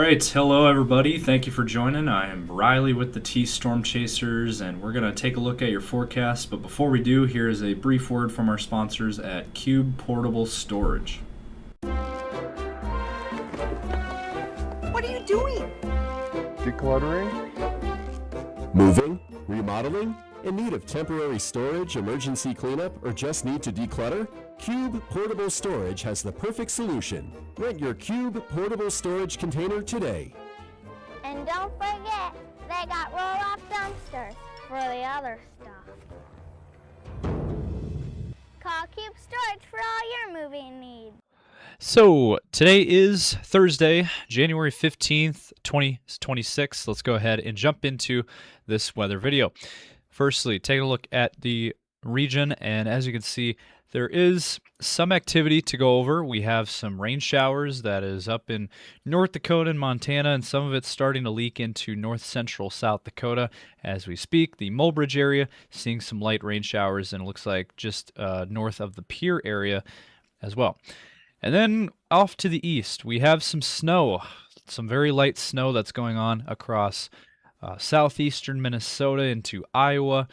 right, hello everybody. Thank you for joining. I am Riley with the T Storm Chasers, and we're going to take a look at your forecast. But before we do, here is a brief word from our sponsors at Cube Portable Storage. What are you doing? Decluttering? Moving? Remodeling? In need of temporary storage, emergency cleanup, or just need to declutter? Cube Portable Storage has the perfect solution. Rent your Cube Portable Storage container today. And don't forget, they got roll-off dumpsters for the other stuff. Call Cube Storage for all your moving needs. So today is Thursday, January 15th, 2026. Let's go ahead and jump into this weather video. Firstly, take a look at the region, and as you can see, there is some activity to go over. We have some rain showers that is up in North Dakota and Montana, and some of it's starting to leak into north central South Dakota as we speak. The Mulbridge area seeing some light rain showers, and it looks like just north of the Pierre area as well. And then off to the east, we have some snow, some very light snow that's going on across southeastern Minnesota into Iowa.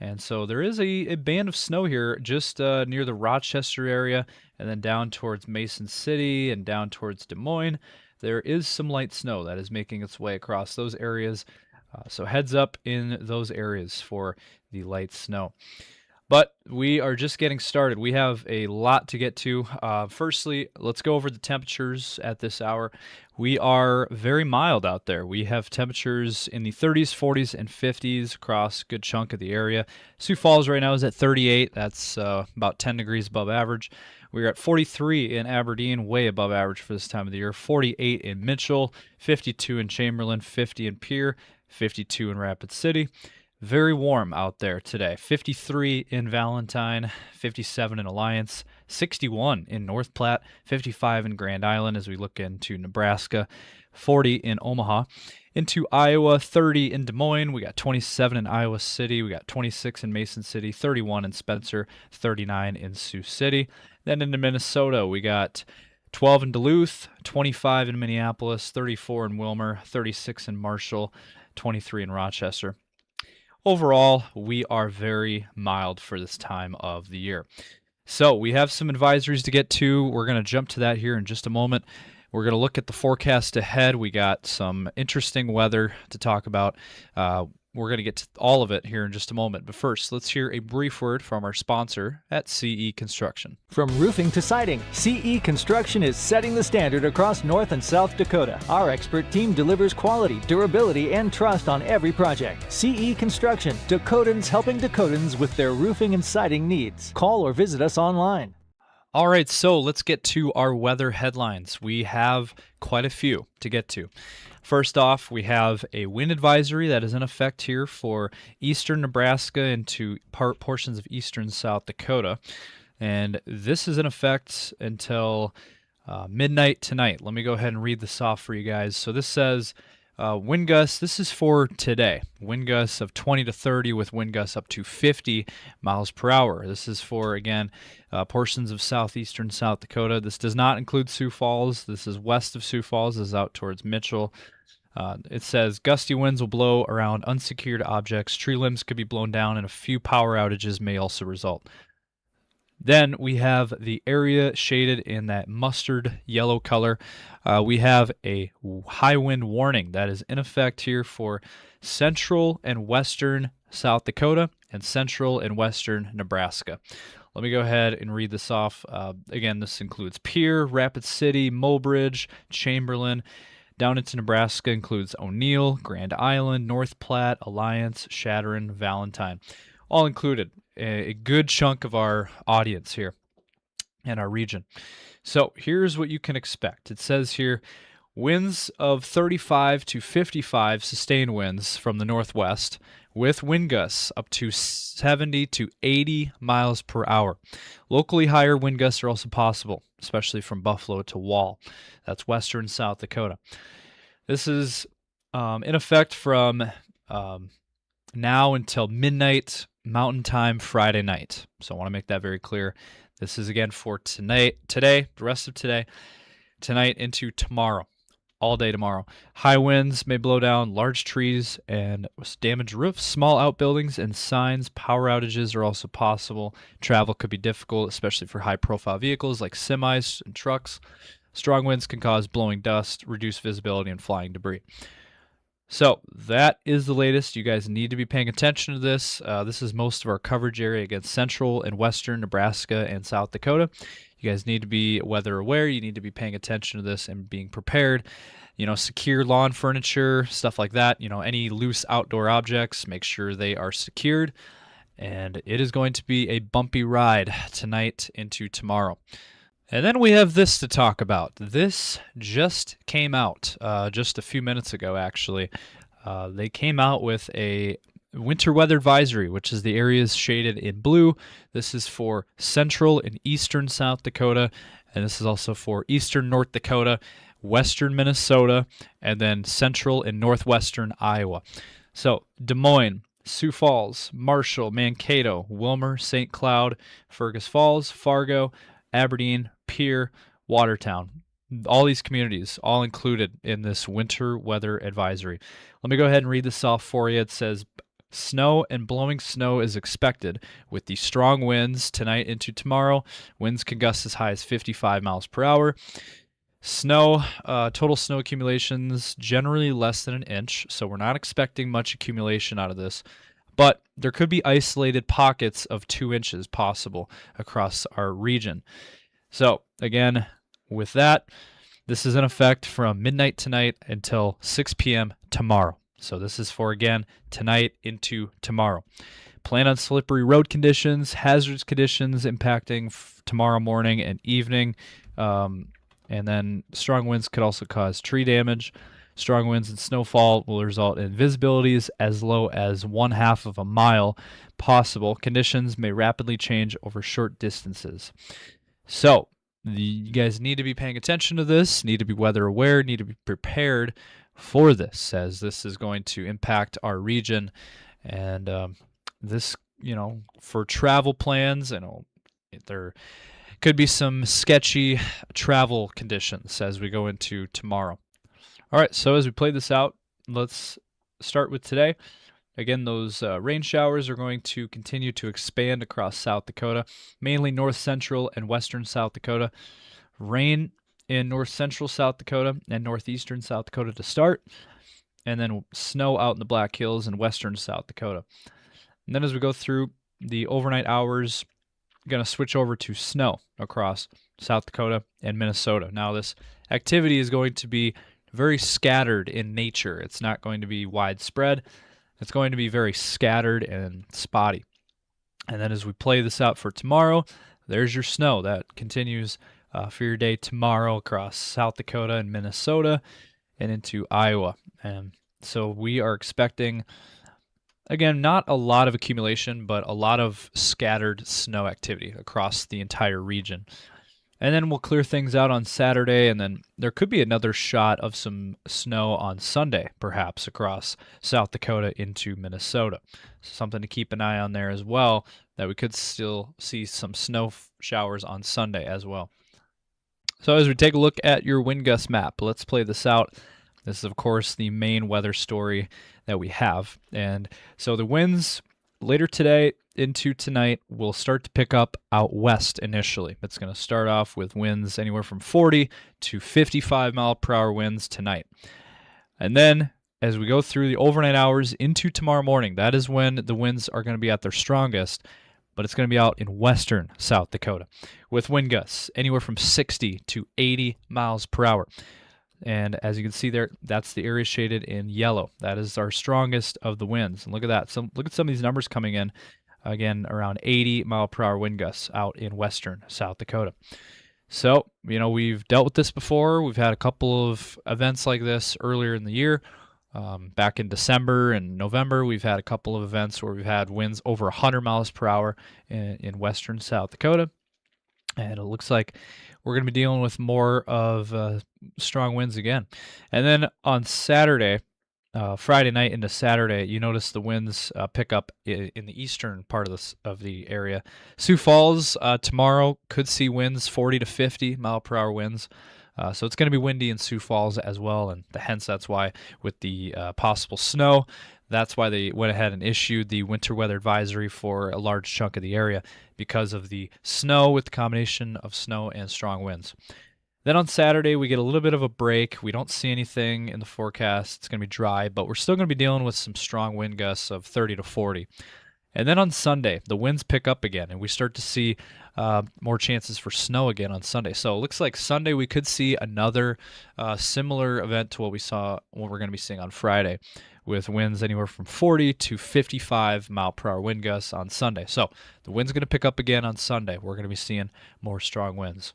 And so there is a band of snow here just near the Rochester area, and then down towards Mason City and down towards Des Moines. There is some light snow that is making its way across those areas. So heads up in those areas for the light snow. But we are just getting started. We have a lot to get to. Firstly, let's go over the temperatures at this hour. We are very mild out there. We have temperatures in the 30s, 40s, and 50s across a good chunk of the area. Sioux Falls right now is at 38. That's about 10 degrees above average. We're at 43 in Aberdeen, way above average for this time of the year. 48 in Mitchell, 52 in Chamberlain, 50 in Pierre, 52 in Rapid City. Very warm out there today. 53 in Valentine, 57 in Alliance, 61 in North Platte, 55 in Grand Island as we look into Nebraska, 40 in Omaha. Into Iowa, 30 in Des Moines. We got 27 in Iowa City. We got 26 in Mason City, 31 in Spencer, 39 in Sioux City. Then into Minnesota, we got 12 in Duluth, 25 in Minneapolis, 34 in Wilmer, 36 in Marshall, 23 in Rochester. Overall, we are very mild for this time of the year. So we have some advisories to get to. We're going to jump to that here in just a moment. We're going to look at the forecast ahead. We got some interesting weather to talk about. We're going to get to all of it here in just a moment. But first, let's hear a brief word from our sponsor at CE Construction. From roofing to siding, CE Construction is setting the standard across North and South Dakota. Our expert team delivers quality, durability, and trust on every project. CE Construction, Dakotans helping Dakotans with their roofing and siding needs. Call or visit us online. All right, so let's get to our weather headlines. We have quite a few to get to. First off, we have a wind advisory that is in effect here for eastern Nebraska into portions of eastern South Dakota. And this is in effect until midnight tonight. Let me go ahead and read this off for you guys. So this says wind gusts, this is for today. Wind gusts of 20 to 30 with wind gusts up to 50 miles per hour. This is for, again, portions of southeastern South Dakota. This does not include Sioux Falls. This is west of Sioux Falls. This is out towards Mitchell. It says gusty winds will blow around unsecured objects. Tree limbs could be blown down, and a few power outages may also result. Then we have the area shaded in that mustard yellow color. We have a high wind warning that is in effect here for central and western South Dakota and central and western Nebraska. Let me go ahead and read this off. Again, this includes Pierre, Rapid City, Mulbridge, Chamberlain. Down into Nebraska includes O'Neill, Grand Island, North Platte, Alliance, Shadron, Valentine. All included. A good chunk of our audience here in our region. So here's what you can expect. It says here, winds of 35 to 55 sustained winds from the northwest with wind gusts up to 70 to 80 miles per hour. Locally higher wind gusts are also possible, especially from Buffalo to Wall. That's western South Dakota. This is in effect from now until midnight Mountain Time Friday night. So I want to make that very clear. This is again for today, the rest of today, tonight into tomorrow. all day tomorrow. High winds may blow down large trees and damage roofs, small outbuildings, and signs. Power outages are also possible. Travel could be difficult, especially for high-profile vehicles like semis and trucks. Strong winds can cause blowing dust, reduce visibility, and flying debris. So that is the latest. You guys need to be paying attention to this. This is most of our coverage area against central and western Nebraska and South Dakota. You guys need to be weather aware. You need to be paying attention to this and being prepared. Secure lawn furniture, stuff like that. Any loose outdoor objects, make sure they are secured. And it is going to be a bumpy ride tonight into tomorrow. And then we have this to talk about. This just came out just a few minutes ago, actually. They came out with a winter weather advisory, which is the areas shaded in blue. This is for central and eastern South Dakota, and this is also for eastern North Dakota, western Minnesota, and then central and northwestern Iowa. So Des Moines, Sioux Falls, Marshall, Mankato, Wilmer, St. Cloud, Fergus Falls, Fargo, Aberdeen, Pierre, Watertown. All these communities, all included in this winter weather advisory. Let me go ahead and read this off for you. It says, snow and blowing snow is expected with the strong winds tonight into tomorrow. Winds can gust as high as 55 miles per hour. Snow, total snow accumulations generally less than an inch, so we're not expecting much accumulation out of this. But there could be isolated pockets of 2 inches possible across our region. So again, with that, this is in effect from midnight tonight until 6 p.m. tomorrow. So this is for, again, tonight into tomorrow. Plan on slippery road conditions, hazardous conditions impacting tomorrow morning and evening. And then strong winds could also cause tree damage. Strong winds and snowfall will result in visibilities as low as 1/2 of a mile possible. Conditions may rapidly change over short distances. So you guys need to be paying attention to this, need to be weather aware, need to be prepared for this, as this is going to impact our region. And this, for travel plans, there could be some sketchy travel conditions as we go into tomorrow. All right, so as we play this out, let's start with today. Again, those rain showers are going to continue to expand across South Dakota, mainly north central and western South Dakota. Rain in north central South Dakota and northeastern South Dakota to start, and then snow out in the Black Hills and western South Dakota. And then as we go through the overnight hours, we're going to switch over to snow across South Dakota and Minnesota. Now this activity is going to be very scattered in nature. It's not going to be widespread. It's going to be very scattered and spotty. And then as we play this out for tomorrow, there's your snow. That continues for your day tomorrow across South Dakota and Minnesota and into Iowa. And so we are expecting, again, not a lot of accumulation, but a lot of scattered snow activity across the entire region. And then we'll clear things out on Saturday, and then there could be another shot of some snow on Sunday, perhaps, across South Dakota into Minnesota. Something to keep an eye on there as well, that we could still see some snow showers on Sunday as well. So as we take a look at your wind gust map, let's play this out. This is, of course, the main weather story that we have. And so the winds later today into tonight will start to pick up out west initially. It's going to start off with winds anywhere from 40 to 55 mile per hour winds tonight. And then as we go through the overnight hours into tomorrow morning, that is when the winds are going to be at their strongest, but it's going to be out in western South Dakota with wind gusts anywhere from 60 to 80 miles per hour. And as you can see there, that's the area shaded in yellow. That is our strongest of the winds. And look at that. Look at some of these numbers coming in. Again, around 80 mile per hour wind gusts out in western South Dakota. So, we've dealt with this before. We've had a couple of events like this earlier in the year. Back in December and November, we've had a couple of events where we've had winds over 100 miles per hour in western South Dakota. And it looks like we're going to be dealing with more of strong winds again. And then on Saturday, Friday night into Saturday, you notice the winds pick up in the eastern part of the area. Sioux Falls tomorrow could see winds 40 to 50 mile per hour winds. So it's going to be windy in Sioux Falls as well, and hence that's why with the possible snow, that's why they went ahead and issued the winter weather advisory for a large chunk of the area because of the snow with the combination of snow and strong winds. Then on Saturday, we get a little bit of a break. We don't see anything in the forecast. It's going to be dry, but we're still going to be dealing with some strong wind gusts of 30 to 40. And then on Sunday, the winds pick up again, and we start to see more chances for snow again on Sunday. So it looks like Sunday we could see another similar event to what we're going to be seeing on Friday, with winds anywhere from 40 to 55 mile per hour wind gusts on Sunday. So the wind's going to pick up again on Sunday. We're going to be seeing more strong winds.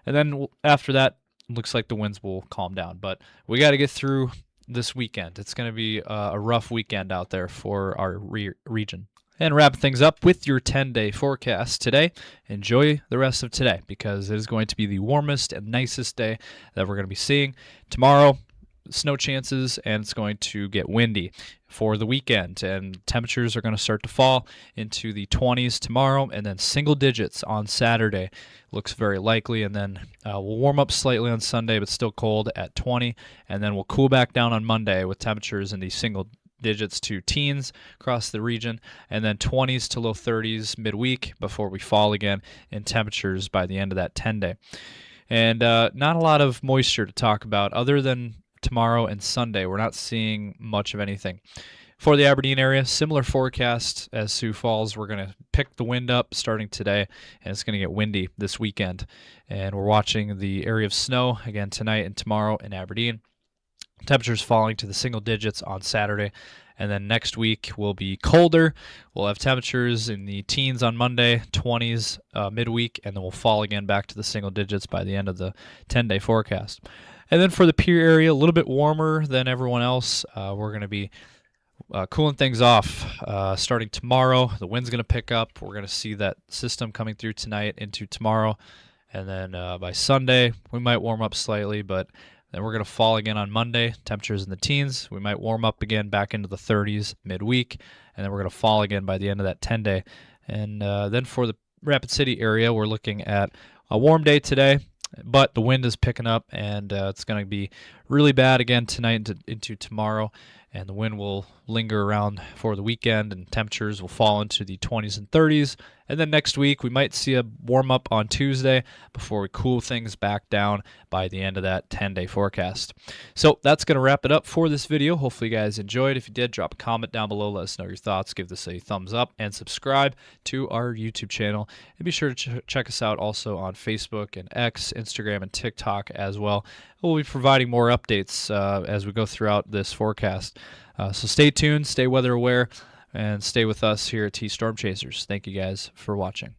And then after that, it looks like the winds will calm down. But we got to get through this weekend. It's going to be a rough weekend out there for our region. And wrap things up with your 10-day forecast today. Enjoy the rest of today because it is going to be the warmest and nicest day that we're going to be seeing. Tomorrow, snow chances, and it's going to get windy for the weekend, and temperatures are going to start to fall into the 20s tomorrow, and then single digits on Saturday looks very likely, and then we'll warm up slightly on Sunday, but still cold at 20, and then we'll cool back down on Monday with temperatures in the single digits to teens across the region, and then 20s to low 30s midweek before we fall again in temperatures by the end of that 10-day. And not a lot of moisture to talk about other than tomorrow and Sunday. We're not seeing much of anything. For the Aberdeen area, similar forecast as Sioux Falls. We're going to pick the wind up starting today, and it's going to get windy this weekend. And we're watching the area of snow again tonight and tomorrow in Aberdeen. Temperatures falling to the single digits on Saturday. And then next week will be colder. We'll have temperatures in the teens on Monday, 20s midweek, and then we'll fall again back to the single digits by the end of the 10-day forecast. And then for the Pierre area, a little bit warmer than everyone else. We're going to be cooling things off starting tomorrow. The wind's going to pick up. We're going to see that system coming through tonight into tomorrow. And then by Sunday, we might warm up slightly, but then we're going to fall again on Monday. Temperatures in the teens. We might warm up again back into the 30s midweek. And then we're going to fall again by the end of that 10-day. And then for the Rapid City area, we're looking at a warm day today. But the wind is picking up, and it's going to be really bad again tonight into tomorrow, and the wind will linger around for the weekend, and temperatures will fall into the 20s and 30s. And then next week, we might see a warm-up on Tuesday before we cool things back down by the end of that 10-day forecast. So that's going to wrap it up for this video. Hopefully you guys enjoyed. If you did, drop a comment down below. Let us know your thoughts. Give this a thumbs up and subscribe to our YouTube channel. And be sure to check us out also on Facebook and X, Instagram, and TikTok as well. We'll be providing more updates as we go throughout this forecast. So stay tuned, stay weather aware, and stay with us here at T Storm Chasers. Thank you guys for watching.